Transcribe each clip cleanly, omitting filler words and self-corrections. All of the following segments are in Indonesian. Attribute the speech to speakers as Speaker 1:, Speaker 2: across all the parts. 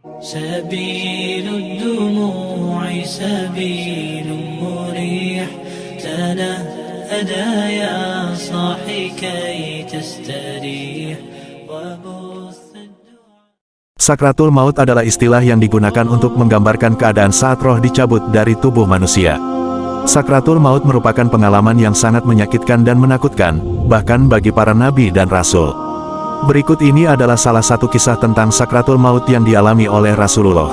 Speaker 1: سبيل الدموع سبيل مريح تنهدى يا صاحي كي تستريح وبث
Speaker 2: Sakratul maut adalah istilah yang digunakan untuk menggambarkan keadaan saat roh dicabut dari tubuh manusia. Sakratul maut merupakan pengalaman yang sangat menyakitkan dan menakutkan, bahkan bagi para nabi dan rasul. Berikut ini adalah salah satu kisah tentang sakratul maut yang dialami oleh Rasulullah.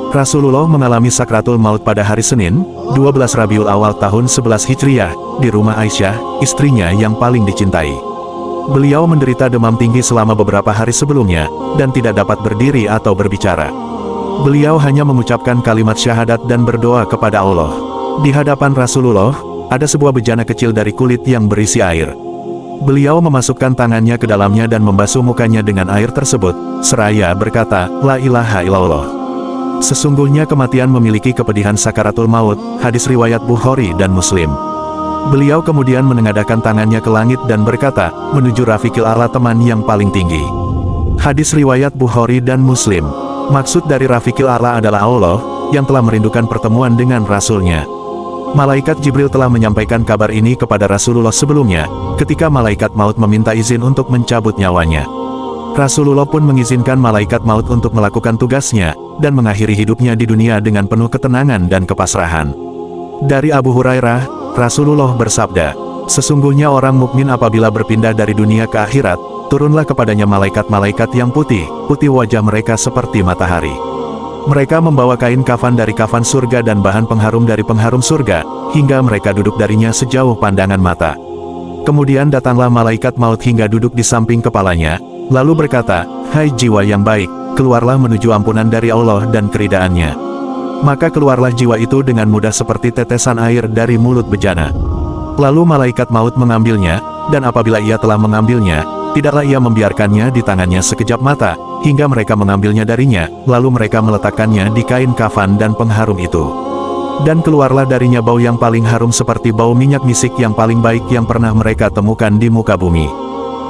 Speaker 2: Rasulullah mengalami sakratul maut pada hari Senin, 12 Rabiul Awal tahun 11 Hijriah, di rumah Aisyah, istrinya yang paling dicintai. Beliau menderita demam tinggi selama beberapa hari sebelumnya, dan tidak dapat berdiri atau berbicara. Beliau hanya mengucapkan kalimat syahadat dan berdoa kepada Allah. Di hadapan Rasulullah, ada sebuah bejana kecil dari kulit yang berisi air. Beliau memasukkan tangannya ke dalamnya dan membasuh mukanya dengan air tersebut, seraya berkata, La ilaha illallah. Sesungguhnya kematian memiliki kepedihan sakaratul maut, hadis riwayat Bukhari dan Muslim. Beliau kemudian menengadahkan tangannya ke langit dan berkata, menuju Rafiqil A'la, teman yang paling tinggi. Hadis riwayat Bukhari dan Muslim. Maksud dari Rafiqil A'la adalah Allah, yang telah merindukan pertemuan dengan Rasulnya. Malaikat Jibril telah menyampaikan kabar ini kepada Rasulullah sebelumnya, ketika malaikat maut meminta izin untuk mencabut nyawanya. Rasulullah pun mengizinkan malaikat maut untuk melakukan tugasnya, dan mengakhiri hidupnya di dunia dengan penuh ketenangan dan kepasrahan. Dari Abu Hurairah, Rasulullah bersabda, sesungguhnya orang mukmin apabila berpindah dari dunia ke akhirat, turunlah kepadanya malaikat-malaikat yang putih wajah mereka seperti matahari. Mereka membawa kain kafan dari kafan surga dan bahan pengharum dari pengharum surga, hingga mereka duduk darinya sejauh pandangan mata. Kemudian datanglah malaikat maut hingga duduk di samping kepalanya, lalu berkata, Hai jiwa yang baik, keluarlah menuju ampunan dari Allah dan keridaannya. Maka keluarlah jiwa itu dengan mudah seperti tetesan air dari mulut bejana. Lalu malaikat maut mengambilnya, dan apabila ia telah mengambilnya, tidaklah ia membiarkannya di tangannya sekejap mata, hingga mereka mengambilnya darinya, lalu mereka meletakkannya di kain kafan dan pengharum itu. Dan keluarlah darinya bau yang paling harum seperti bau minyak misik yang paling baik yang pernah mereka temukan di muka bumi.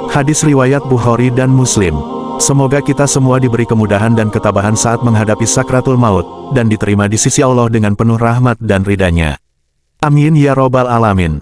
Speaker 2: Hadis riwayat Bukhari dan Muslim. Semoga kita semua diberi kemudahan dan ketabahan saat menghadapi sakratul maut, dan diterima di sisi Allah dengan penuh rahmat dan ridha-Nya. Amin ya robbal alamin.